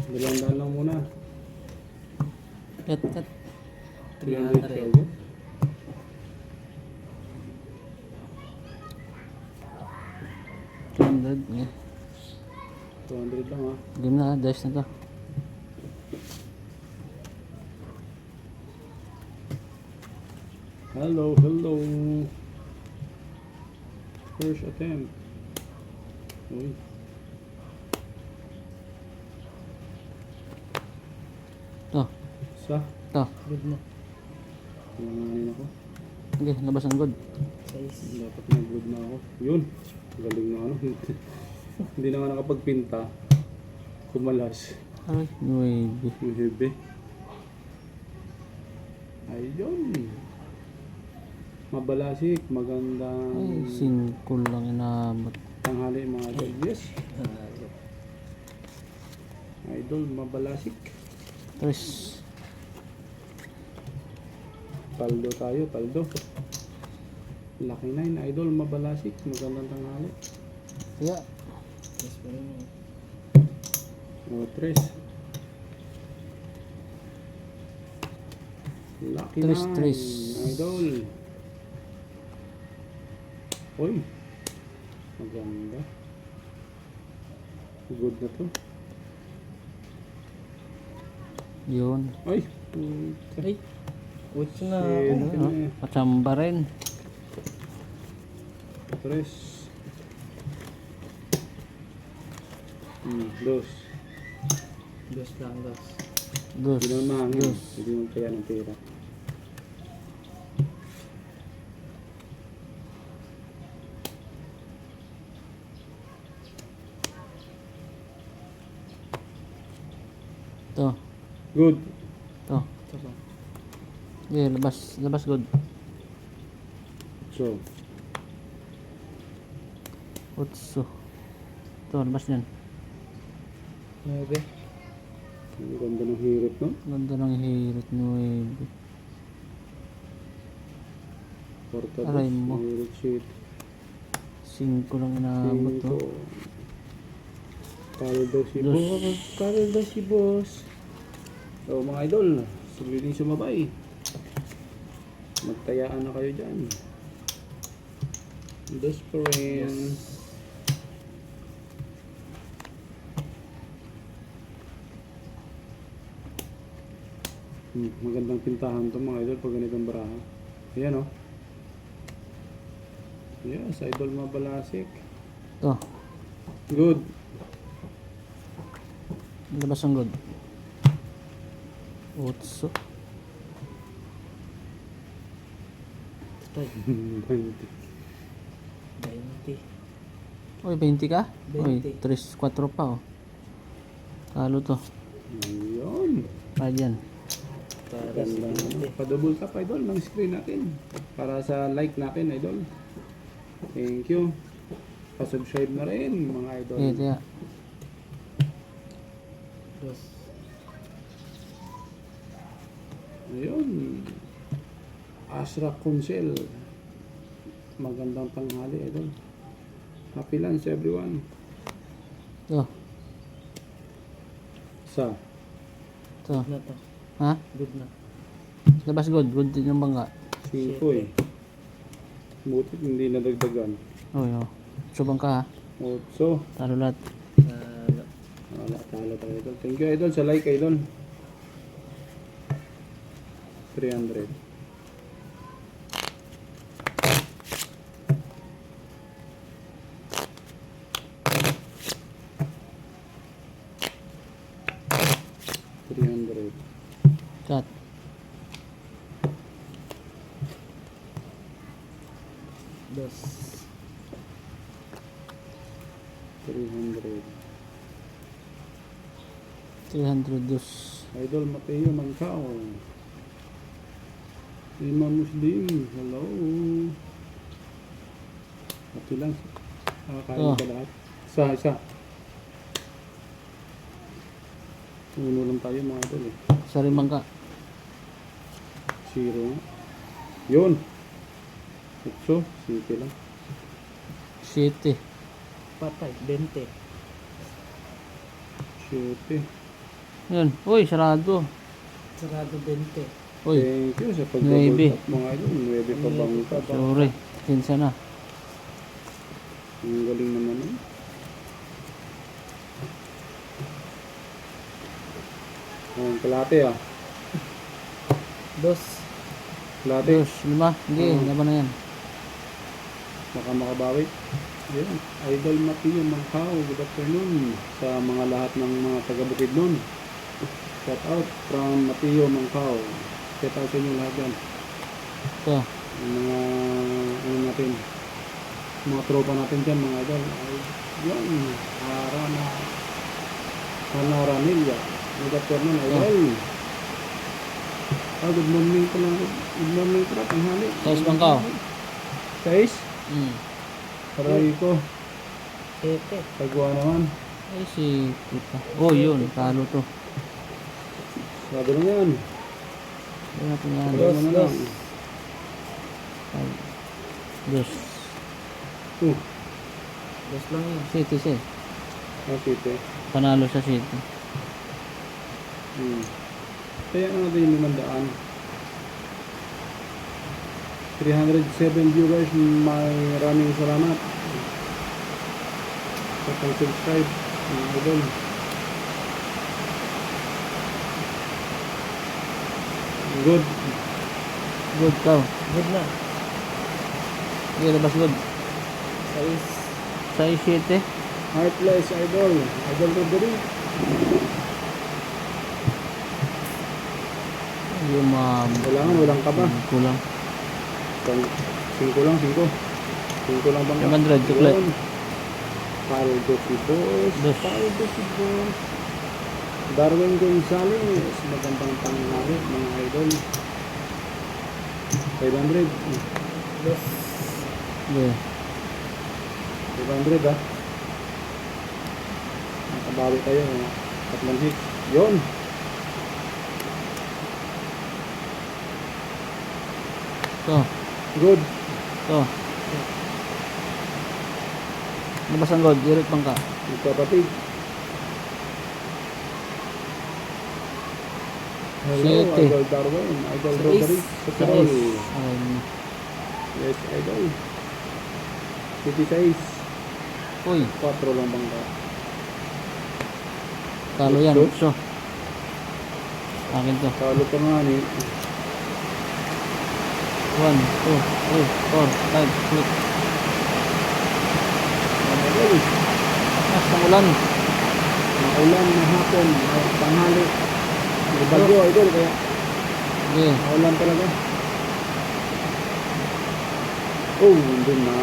200 lang muna. Cut. 300 300. kayo. 200. Yeah. 200 lang ha. Game na, dash na to. Hello. First attempt. Uy. To. Isa. To. Good na. Nanganin ako. Okay, labas ang good. Size. Dapat mag-good na ako. Yun. Galing na ano. Hindi na nga nakapagpinta. Kumalas. Ay, 9. Yung hebe. Ayun. Mabalasik. Ay, Magandang 5 lang inabot. tanghali mga idol. Yes. Idol, mabalasik. 3. Paldo tayo, paldo. Laki na yun, idol, mabalasik. Magandang tanghali. Yeah. Yes pa rin. O, tres. Laki na, Tres. idol. Uy. Maganda. Good na to. Yun. Ay. Ay. What's na? Shit. Ano, patsamba rin. Tres. Dos. Dos lang, dos. Dos. Hindi naman mahangin. Dos. Hindi mo kaya ng pera. To. Good. To. Saka. Yeah, labas good. So, 8. To, labas yan. 9. ang ganda ng hirap, no? Ganda ng hirit 9. Porta Aray dos. mo. Hirap sheet. 5 lang inabot to. Paldo si Dos. boss. Paldo si boss. So mga idol, sumiling sumabay. Magtayaan na kayo dyan. Dos pa rin. Magandang pintahan to mga idol pag ganitong baraha. Ayan o. Yes, idol mabalasik. To. Good. Labas ang good. 8. Tay. 20. 20. Uy, 20 ka? Uy, 20. 3-4 pa oh. Talo to. Ayun. Pa dyan. Para sa Ganda. 20. Pa-double tap idol ng screen natin. Para sa like natin idol. Thank you. Pa-subscribe na rin mga idol. Ito ya. Dos. Ayun. Asra Kunsel. Magandang tanghali idol. Happy lunch everyone. To. Sa To. Good na to. Ha? Good na. Labas good. Good din yung bangga. 5 eh. Butit hindi nadagdagan. Uy, oh. Subang ka ha. 8. Talo lahat. Wala, talo tayo idol. Thank you idol sa like idol. 300. Cut. Dos. 300. 300 dos. Idol Mateo Mancao. Imam Muslim. Hello. Happy lang. Kain Oh. ka lahat. Isa. Uno lang tayo mga idol eh. Sari bangka. 0. Yun. 8. City lang. City. Patay. 20. 7. Yun. Uy, sarado. Sarado 20. Uy, Thank you sa Nuebe. pag-double tap mga idol. 9 pa bangka. sorry. Tinsa na. Ang galing naman eh. Oh, kalate ah. Dos. Kalate. Dos, lima. Hindi, laban na yan. Baka makabawi. Yan. Idol Mateo Mangkao. Good afternoon sa mga lahat ng mga taga-Bukid nun. Shout out from Mateo Mangkao. Shout out sa inyo lahat yan. Ito. Yung mga ano natin. Mga tropa natin dyan mga idol. Ay, yan. Hana Ranilla. Good afternoon idol. Good morning ko lang. Good morning ko lang. Tanghali. Sais Bangkao. Sais? Aray ko. 7. Sagwa naman. Ay, si Tita. Oh, yun. Talo to. Sabi lang yan. Ano natin yan? Sabi mo na lang. Ay, dos. Dos lang yun. City siya. Site. Panalo sa City. Kaya nga natin yung 500. 307 viewers. Maraming salamat. Sa pag-subscribe. Mga idol. Good. Good ka. Good na. Hindi, labas good. 6. Sa City. Heartless idol. Idol Roderick. Yung mga... Kailangan walang kaba. Kulang. 5 lang, 5. 5 lang bang? 500, tuklat. Yun. Paldo si Boss. Dos. Paldo si Boss. Darwin Gonzales. Magandang panghali, mga idol. 500. Dos. Hindi. 500 ah. Nakabawi tayo. Tatlong hit. Yun. Ito. Good. Ito. Labas ang gold. Direct bangka. Magkapatid. Hello, Siete. Idol Darwin. Idol Sais. Roderick. Sa Petrol. is. Ay, Yes, idol. City size. uy. 4 lang bangka. Talo yan. Utso. 8. Akin to. Talo pa nga ni. 1, 2, 3, 4, 5, 6. Idol. Mas ng ulan. Maulan na hapon. Tanghali. May bagyo, idol. Kaya Hindi. maulan talaga. Oh, andun na.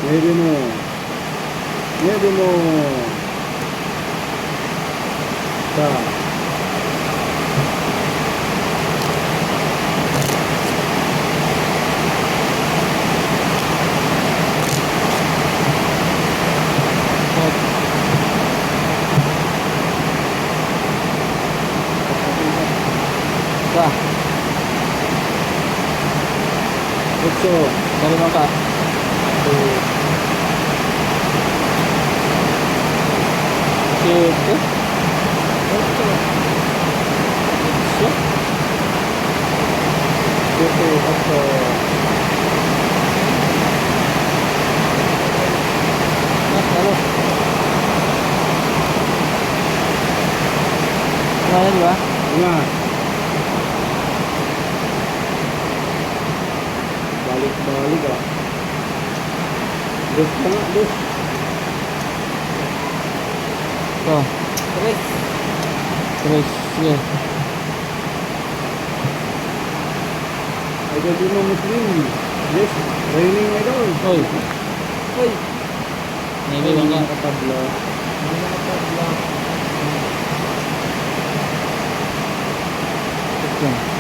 Maybe mo. Maybe mo. Sa. Sa. Utso. Dari bangka. City. 8. City. Utso. Mas talo. Kaya di ba? Nga. Balik ah. Dos pa nga, dos. Ito. 3. Sige. Idol Dino Muslim. Yes, raining idol. Uy. Uy. Maybe bangka. Nakatabla. Hindi nakatabla. Ito.